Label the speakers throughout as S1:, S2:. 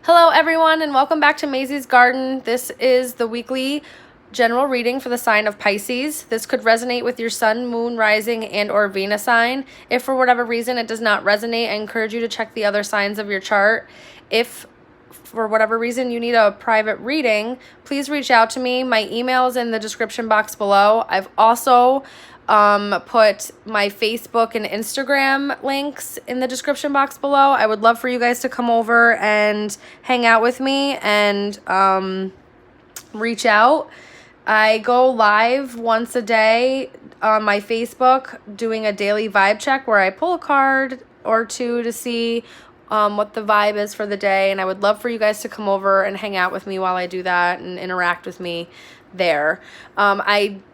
S1: Hello everyone and welcome back to Mazysgarden. This is the weekly general reading for the sign of Pisces. This could resonate with your sun, moon, rising, and or Venus sign. If for whatever reason it does not resonate, I encourage you to check the other signs of your chart. If for whatever reason you need a private reading, please reach out to me. My email is in the description box below. I've also put my Facebook and Instagram links in the description box below. I would love for you guys to come over and hang out with me and reach out. I go live once a day on my Facebook doing a daily vibe check where I pull a card or two to see what the vibe is for the day, and I would love for you guys to come over and hang out with me while I do that and interact with me there.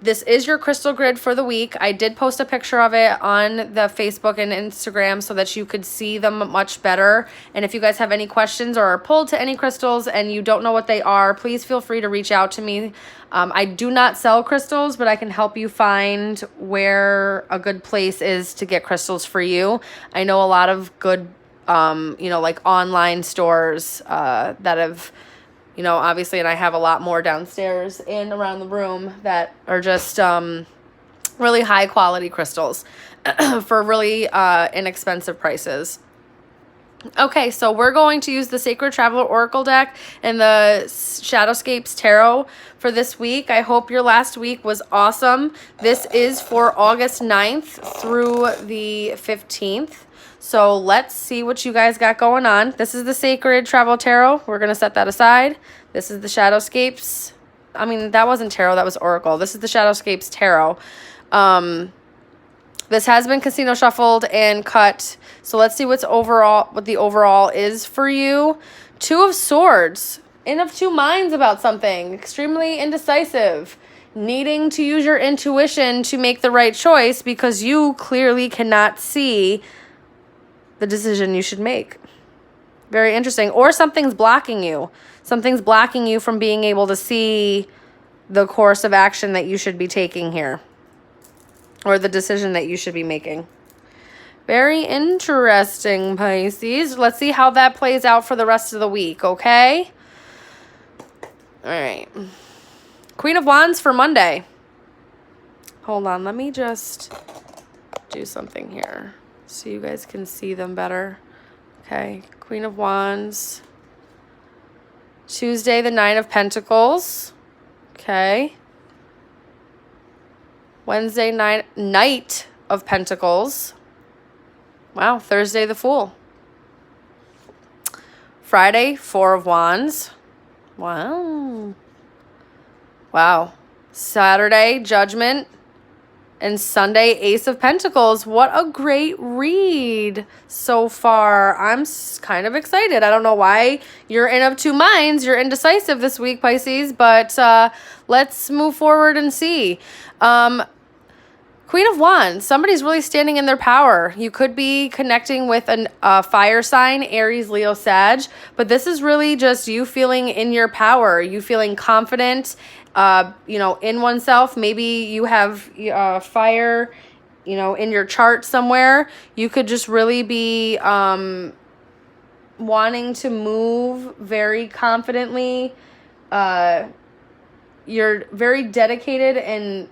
S1: This is your crystal grid for the week. I did post a picture of it on the Facebook and Instagram so that you could see them much better. And if you guys have any questions or are pulled to any crystals and you don't know what they are, please feel free to reach out to me. I do not sell crystals, but I can help you find where a good place is to get crystals for you. I know a lot of good like online stores that have, obviously, and I have a lot more downstairs and around the room that are just really high quality crystals for really inexpensive prices. Okay, so we're going to use the Sacred Traveler Oracle deck and the Shadowscapes Tarot for this week. I hope your last week was awesome. This is for August 9th through the 15th. So let's see what you guys got going on. This is the Sacred Travel Tarot. We're going to set that aside. This is the Shadowscapes. I mean, that wasn't Tarot. That was Oracle. This is the Shadowscapes Tarot. This has been casino shuffled and cut. So let's see what the overall is for you. Two of Swords. In of two minds about something. Extremely indecisive. Needing to use your intuition to make the right choice because you clearly cannot see the decision you should make. Very interesting. Or something's blocking you. Something's blocking you from being able to see the course of action that you should be taking here. Or the decision that you should be making. Very interesting, Pisces. Let's see how that plays out for the rest of the week, okay? All right. Queen of Wands for Monday. Hold on, let me just do something here so you guys can see them better. Okay, Queen of Wands. Tuesday, the Nine of Pentacles. Okay. Wednesday, Knight of Pentacles. Wow, Thursday, the Fool. Friday, Four of Wands. Wow. Wow. Saturday, Judgment. And Sunday, Ace of Pentacles. What a great read so far. I'm kind of excited. I don't know why you're in of two minds. You're indecisive this week, Pisces. But let's move forward and see. Queen of Wands. Somebody's really standing in their power. You could be connecting with a fire sign, Aries, Leo, Sag. But this is really just you feeling in your power. You feeling confident in oneself. Maybe you have fire, in your chart somewhere. You could just really be wanting to move very confidently. You're very dedicated and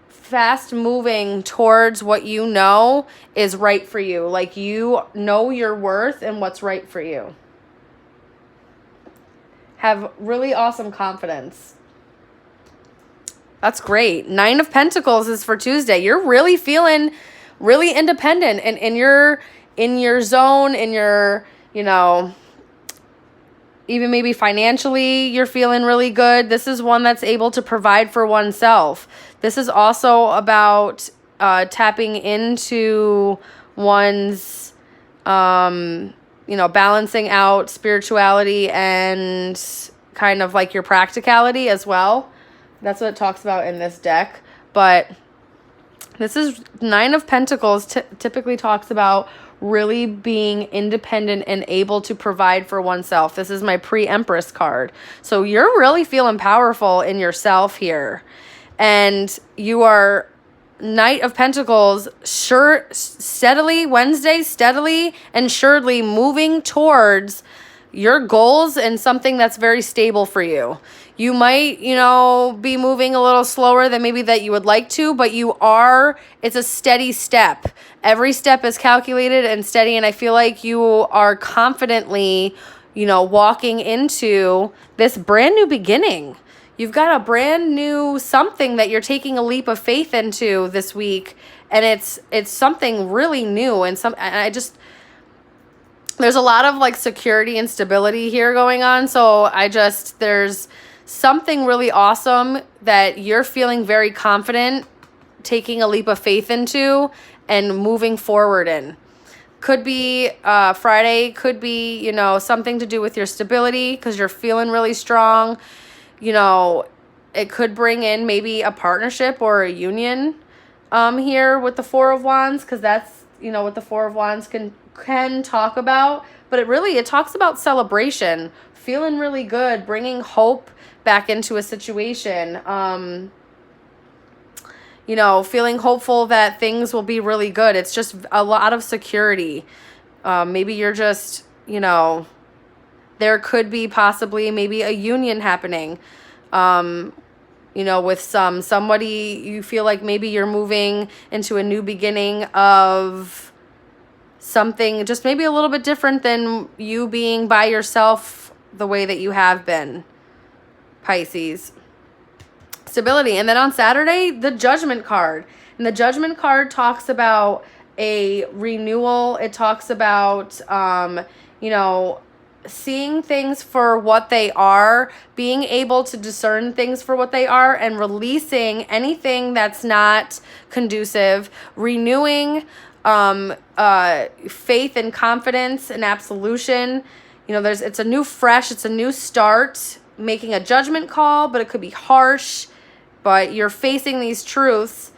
S1: fast moving towards what you know is right for you. Like you know your worth and what's right for you. Have really awesome confidence. That's great. Nine of Pentacles is for Tuesday. You're really feeling really independent and in your zone, in your, even maybe financially, you're feeling really good. This is one that's able to provide for oneself. This is also about tapping into one's, balancing out spirituality and kind of like your practicality as well. That's what it talks about in this deck. But this is Nine of Pentacles typically talks about really being independent and able to provide for oneself. This is my pre-Empress card. So you're really feeling powerful in yourself here. And you are Knight of Pentacles, steadily, Wednesday, steadily and surely moving towards your goals and something that's very stable for you. You might, be moving a little slower than maybe that you would like to, but it's a steady step. Every step is calculated and steady, and I feel like you are confidently, walking into this brand new beginning. You've got a brand new something that you're taking a leap of faith into this week, and it's something really new, and there's a lot of like security and stability here going on. So there's something really awesome that you're feeling very confident taking a leap of faith into and moving forward in. Could be Friday, could be, something to do with your stability because you're feeling really strong. It could bring in maybe a partnership or a union here with the Four of Wands, because that's, what the Four of Wands can talk about. But it talks about celebration, feeling really good, bringing hope back into a situation. Feeling hopeful that things will be really good. It's just a lot of security. Maybe you're just, there could be possibly maybe a union happening, with somebody you feel like maybe you're moving into a new beginning of something just maybe a little bit different than you being by yourself the way that you have been, Pisces. Stability. And then on Saturday, the Judgment card. And the Judgment card talks about a renewal. It talks about, seeing things for what they are, being able to discern things for what they are, and releasing anything that's not conducive, renewing faith and confidence and absolution. It's a new fresh, it's a new start, making a judgment call, but it could be harsh, but you're facing these truths.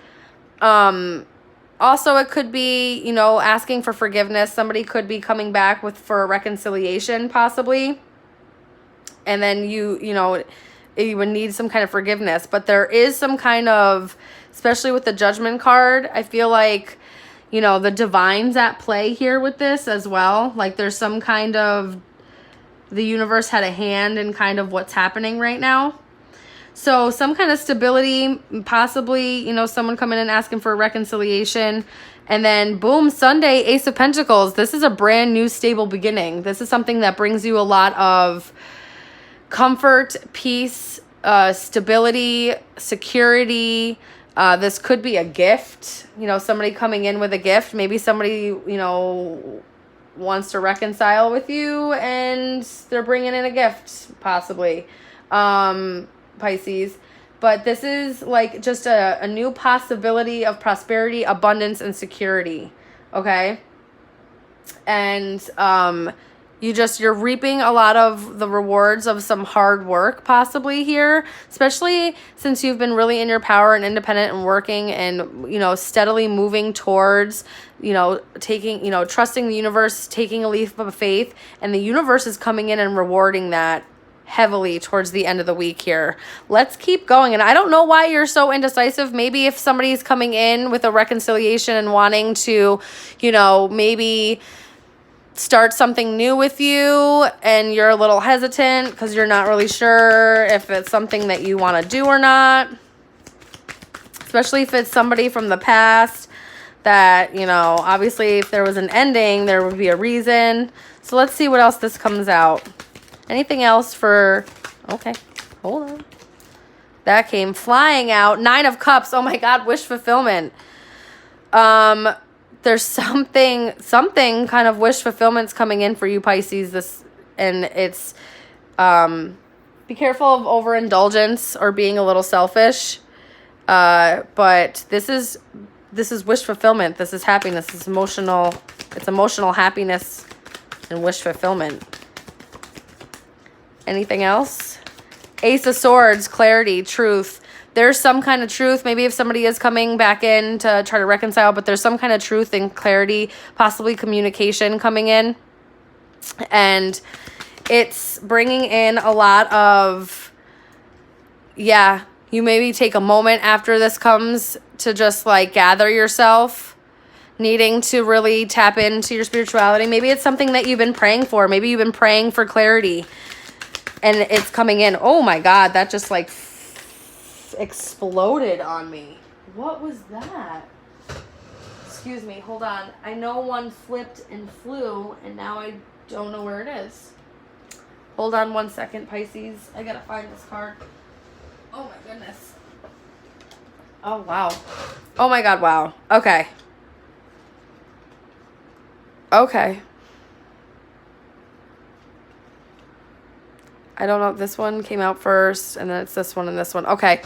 S1: Also, it could be, asking for forgiveness. Somebody could be coming back for a reconciliation, possibly. And then you would need some kind of forgiveness. But there is some kind of, especially with the Judgment card, I feel like, the divine's at play here with this as well. Like there's some kind of, the universe had a hand in kind of what's happening right now. So some kind of stability, possibly, someone coming in asking for a reconciliation. And then boom, Sunday, Ace of Pentacles. This is a brand new stable beginning. This is something that brings you a lot of comfort, peace, stability, security. This could be a gift, somebody coming in with a gift. Maybe somebody, wants to reconcile with you and they're bringing in a gift, possibly. Pisces, but this is like just a new possibility of prosperity, abundance, and security. Okay. And you're reaping a lot of the rewards of some hard work possibly here, especially since you've been really in your power and independent and working and, steadily moving towards, taking, trusting the universe, taking a leap of faith, and the universe is coming in and rewarding that heavily towards the end of the week here. Let's keep going. And I don't know why you're so indecisive. Maybe if somebody's coming in with a reconciliation and wanting to, maybe start something new with you and you're a little hesitant because you're not really sure if it's something that you want to do or not. Especially if it's somebody from the past that, obviously if there was an ending, there would be a reason. So let's see what else this comes out. Anything else okay, hold on. That came flying out. 9 of Cups. Oh my God, wish fulfillment. There's something kind of wish fulfillment's coming in for you, Pisces. And it's, be careful of overindulgence or being a little selfish. But this is wish fulfillment. This is happiness. It's emotional happiness and wish fulfillment. Anything else? Ace of Swords, clarity, truth. There's some kind of truth. Maybe if somebody is coming back in to try to reconcile, but there's some kind of truth and clarity, possibly communication coming in. And it's bringing in a lot of, you maybe take a moment after this comes to just like gather yourself. needing to really tap into your spirituality. Maybe it's something that you've been praying for. Maybe you've been praying for clarity and it's coming in. Oh my God, that just like exploded on me. What was that? Excuse me, hold on. I know one flipped and flew and now I don't know where it is. Hold on 1 second, Pisces. I gotta find this card. Oh my goodness. Oh wow. Oh my God, wow. Okay. Okay. I don't know if this one came out first, and then it's this one and this one. Okay.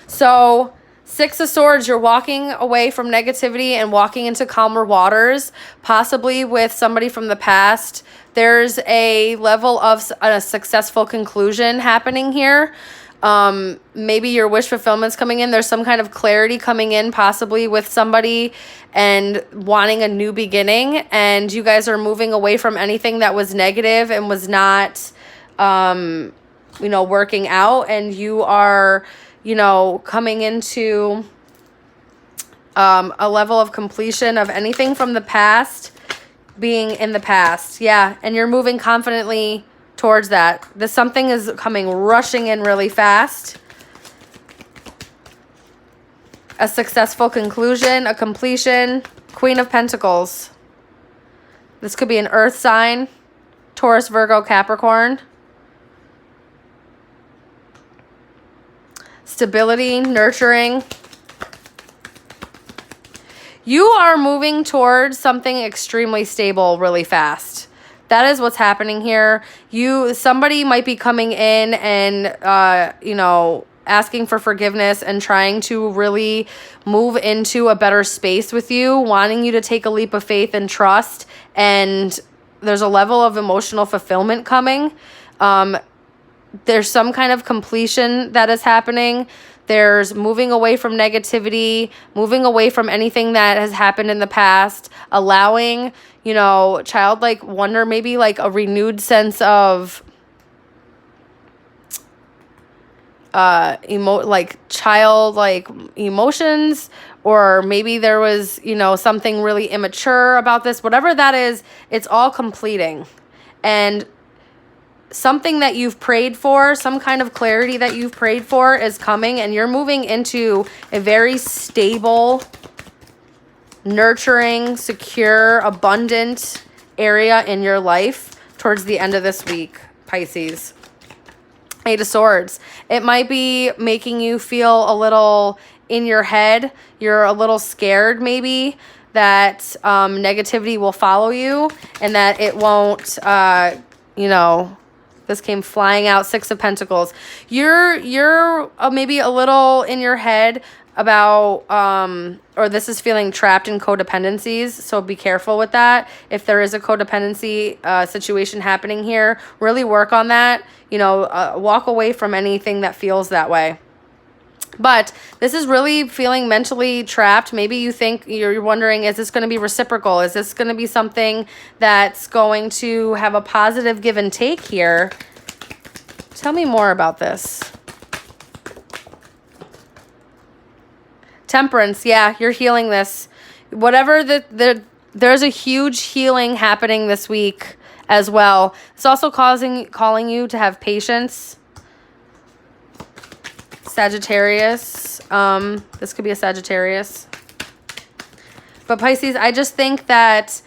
S1: So, Six of Swords, you're walking away from negativity and walking into calmer waters, possibly with somebody from the past. There's a level of a successful conclusion happening here. Maybe your wish fulfillment's coming in. There's some kind of clarity coming in, possibly with somebody and wanting a new beginning. And you guys are moving away from anything that was negative and was not, working out. And you are, coming into a level of completion of anything from the past being in the past. Yeah. And you're moving confidently towards that. Something is coming rushing in really fast. A successful conclusion, a completion. Queen of Pentacles. This could be an earth sign. Taurus, Virgo, Capricorn. Stability, nurturing. You are moving towards something extremely stable really fast. That is what's happening here. Somebody might be coming in and, asking for forgiveness and trying to really move into a better space with you, wanting you to take a leap of faith and trust. And there's a level of emotional fulfillment coming. There's some kind of completion that is happening. There's moving away from negativity, moving away from anything that has happened in the past, allowing, childlike wonder, maybe like a renewed sense of childlike emotions, or maybe there was, something really immature about this. Whatever that is, it's all completing. And something that you've prayed for, some kind of clarity that you've prayed for is coming, and you're moving into a very stable, nurturing, secure, abundant area in your life towards the end of this week, Pisces. Eight of Swords. It might be making you feel a little in your head. You're a little scared maybe that negativity will follow you and that it won't, this came flying out. Six of Pentacles. You're maybe a little in your head about, or this is feeling trapped in codependencies. So be careful with that. If there is a codependency situation happening here, really work on that. Walk away from anything that feels that way. But this is really feeling mentally trapped. Maybe you think you're wondering, is this going to be reciprocal? Is this going to be something that's going to have a positive give and take here? Tell me more about this. Temperance. Yeah, you're healing this. Whatever there's a huge healing happening this week as well. It's also calling you to have patience. Sagittarius. This could be a Sagittarius. But Pisces, I just think that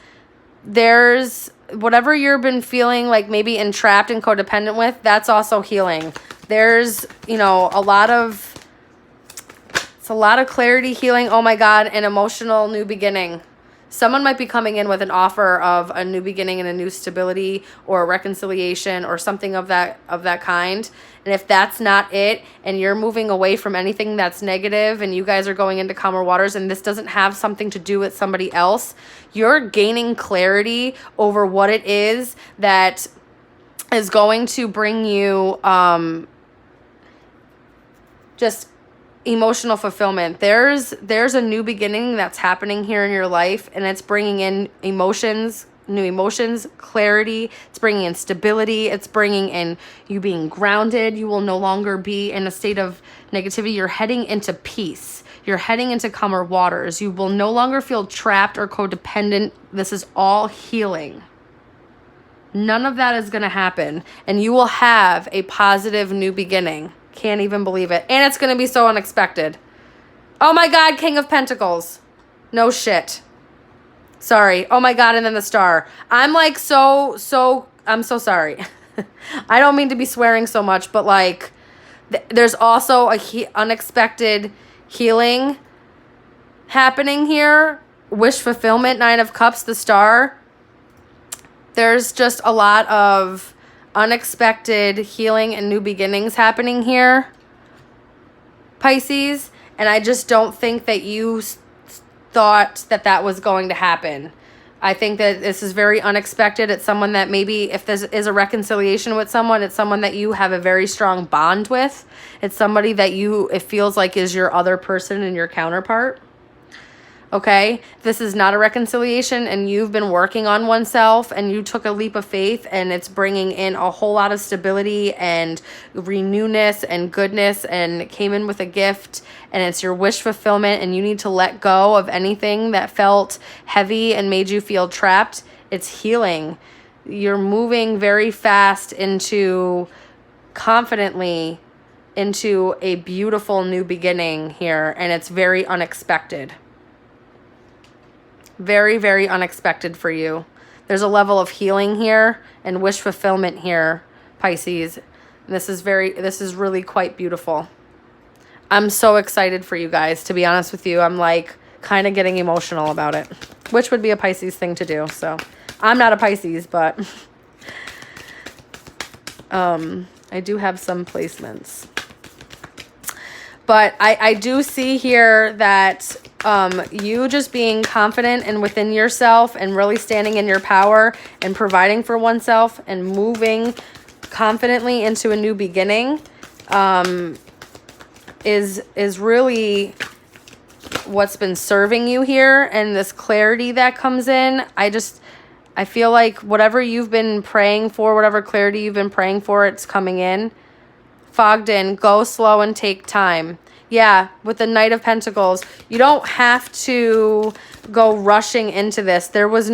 S1: there's whatever you've been feeling like maybe entrapped and codependent with, that's also healing. There's, a lot of clarity, healing. Oh my God, an emotional new beginning. Someone might be coming in with an offer of a new beginning and a new stability or a reconciliation or something of that kind. And if that's not it, and you're moving away from anything that's negative and you guys are going into calmer waters and this doesn't have something to do with somebody else, you're gaining clarity over what it is that is going to bring you just emotional fulfillment. There's a new beginning that's happening here in your life, and it's bringing in emotions, new emotions, clarity. It's bringing in stability. It's bringing in you being grounded. You will no longer be in a state of negativity. You're heading into peace. You're heading into calmer waters. You will no longer feel trapped or codependent. This is all healing. None of that is going to happen. And you will have a positive new beginning. Can't even believe it. And it's going to be so unexpected. Oh my God, King of Pentacles. No shit. Sorry. Oh my God, and then the Star. I'm like I'm so sorry. I don't mean to be swearing so much, but like there's also a unexpected healing happening here. Wish fulfillment, 9 of Cups, the Star. There's just a lot of unexpected healing and new beginnings happening here, Pisces. And I just don't think that you thought that that was going to happen. I think that this is very unexpected. It's someone that maybe if there is a reconciliation with someone, it's someone that you have a very strong bond with. It's somebody that it feels like is your other person and your counterpart. Okay, this is not a reconciliation and you've been working on oneself and you took a leap of faith and it's bringing in a whole lot of stability and renewness and goodness and it came in with a gift and it's your wish fulfillment and you need to let go of anything that felt heavy and made you feel trapped. It's healing. You're moving very fast confidently into a beautiful new beginning here and it's very unexpected. Very, very unexpected for you. There's a level of healing here and wish fulfillment here, Pisces. This is really quite beautiful. I'm so excited for you guys, to be honest with you. I'm like kind of getting emotional about it, which would be a Pisces thing to do. So I'm not a Pisces, but I do have some placements. But I do see here that you just being confident and within yourself and really standing in your power and providing for oneself and moving confidently into a new beginning is really what's been serving you here. And this clarity that comes in, I feel like whatever you've been praying for, whatever clarity you've been praying for, it's coming in. Fogged in, go slow and take time. Yeah, with the Knight of Pentacles, you don't have to go rushing into this. There is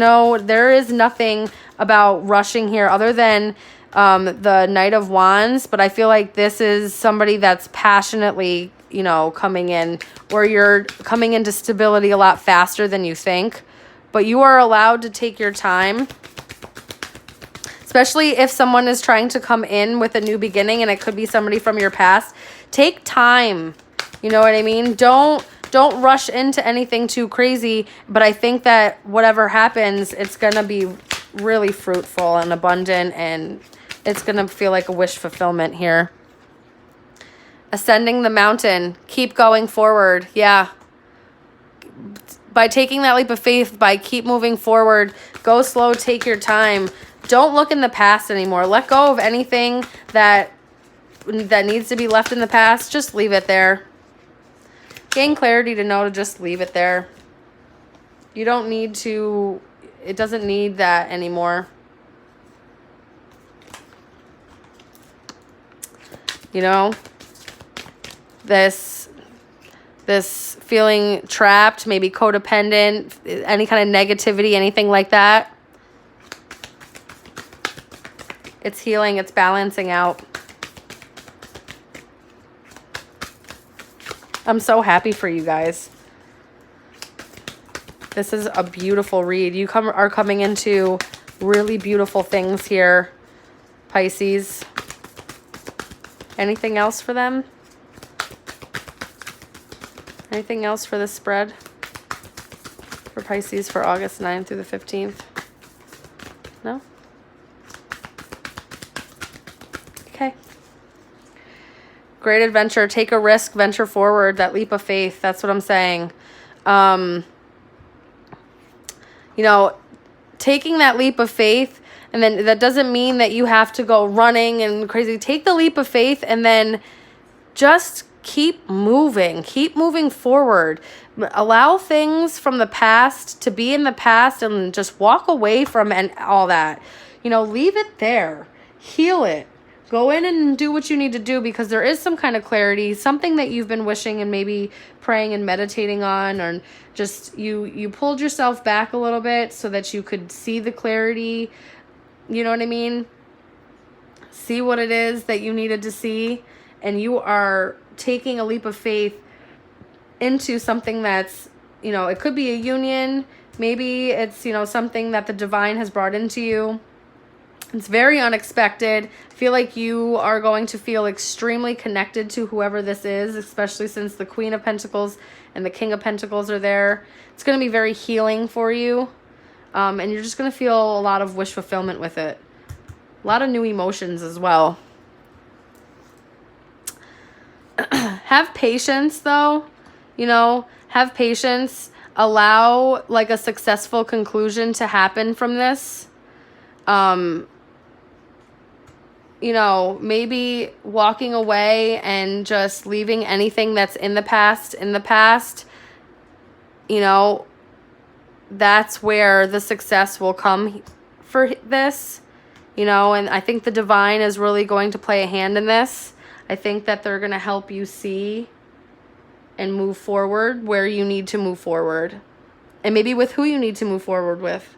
S1: nothing about rushing here other than the Knight of Wands, but I feel like this is somebody that's passionately, coming in, or you're coming into stability a lot faster than you think, but you are allowed to take your time. Especially if someone is trying to come in with a new beginning and it could be somebody from your past. Take time. You know what I mean? Don't rush into anything too crazy. But I think that whatever happens, it's going to be really fruitful and abundant. And it's going to feel like a wish fulfillment here. Ascending the mountain. Keep going forward. Yeah. By taking that leap of faith, keep moving forward. Go slow. Take your time. Don't look in the past anymore. Let go of anything that needs to be left in the past. Just leave it there. Gain clarity to know to just leave it there. You don't need to, it doesn't need that anymore. This feeling trapped, maybe codependent, any kind of negativity, anything like that. It's healing. It's balancing out. I'm so happy for you guys. This is a beautiful read. You are coming into really beautiful things here, Pisces. Anything else for them? Anything else for this spread? For Pisces for August 9th through the 15th? No? Okay. Great adventure. Take a risk. Venture forward. That leap of faith. That's what I'm saying. Taking that leap of faith, and then that doesn't mean that you have to go running and crazy. Take the leap of faith and then just keep moving forward. Allow things from the past to be in the past and just walk away from all that. You know, leave it there. Heal it. Go in and do what you need to do, because there is some kind of clarity, something that you've been wishing and maybe praying and meditating on, or just you pulled yourself back a little bit so that you could see the clarity. You know what I mean? See what it is that you needed to see, and you are taking a leap of faith into something that's, you know, it could be a union. Maybe it's, you know, something that the divine has brought into you. It's very unexpected. I feel like you are going to feel extremely connected to whoever this is, especially since the Queen of Pentacles and the King of Pentacles are there. It's going to be very healing for you. And you're just going to feel a lot of wish fulfillment with it. A lot of new emotions as well. Have patience, though. You know, have patience. Allow, like, a successful conclusion to happen from this. You know, maybe walking away and just leaving anything that's in the past, you know, that's where the success will come for this, you know, and I think the divine is really going to play a hand in this. I think that they're going to help you see and move forward where you need to move forward, and maybe with who you need to move forward with.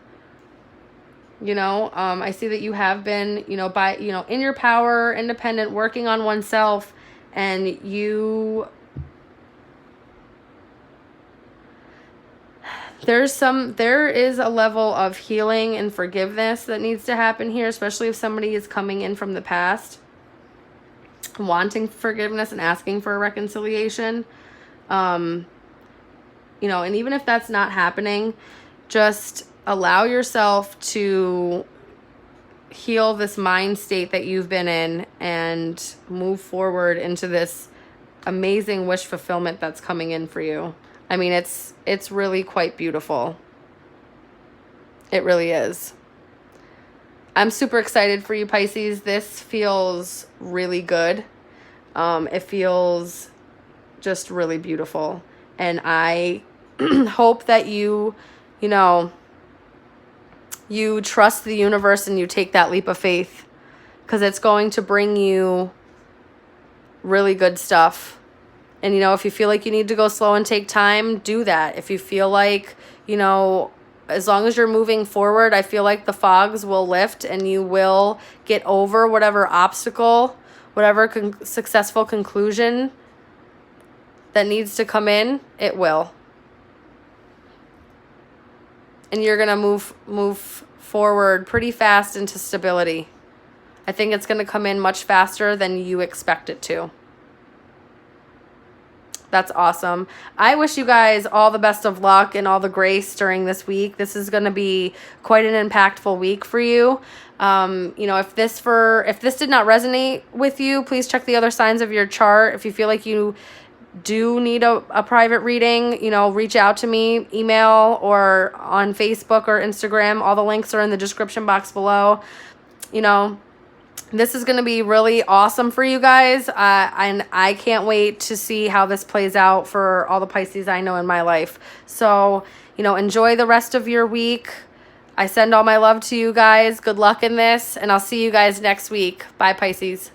S1: You know, I see that you have been, you know, in your power, independent, working on oneself, and there is a level of healing and forgiveness that needs to happen here, especially if somebody is coming in from the past, wanting forgiveness and asking for a reconciliation. You know, and even if that's not happening, just allow yourself to heal this mind state that you've been in and move forward into this amazing wish fulfillment that's coming in for you. I mean, it's really quite beautiful. It really is. I'm super excited for you, Pisces. This feels really good. It feels just really beautiful. And I hope that you know, you trust the universe and you take that leap of faith, because it's going to bring you really good stuff. And, you know, if you feel like you need to go slow and take time, do that. If you feel like, you know, as long as you're moving forward, I feel like the fogs will lift and you will get over whatever obstacle, whatever successful conclusion that needs to come in, it will. And you're going to move forward pretty fast into stability. I think it's going to come in much faster than you expect it to. That's awesome. I wish you guys all the best of luck and all the grace during this week. This is going to be quite an impactful week for you. You know, if this did not resonate with you, please check the other signs of your chart. If you feel like you do need a private reading, you know, reach out to me, email, or on Facebook or Instagram. All the links are in the description box below. You know, this is going to be really awesome for you guys. And I can't wait to see how this plays out for all the Pisces I know in my life. So, you know, enjoy the rest of your week. I send all my love to you guys. Good luck in this, and I'll see you guys next week. Bye, Pisces.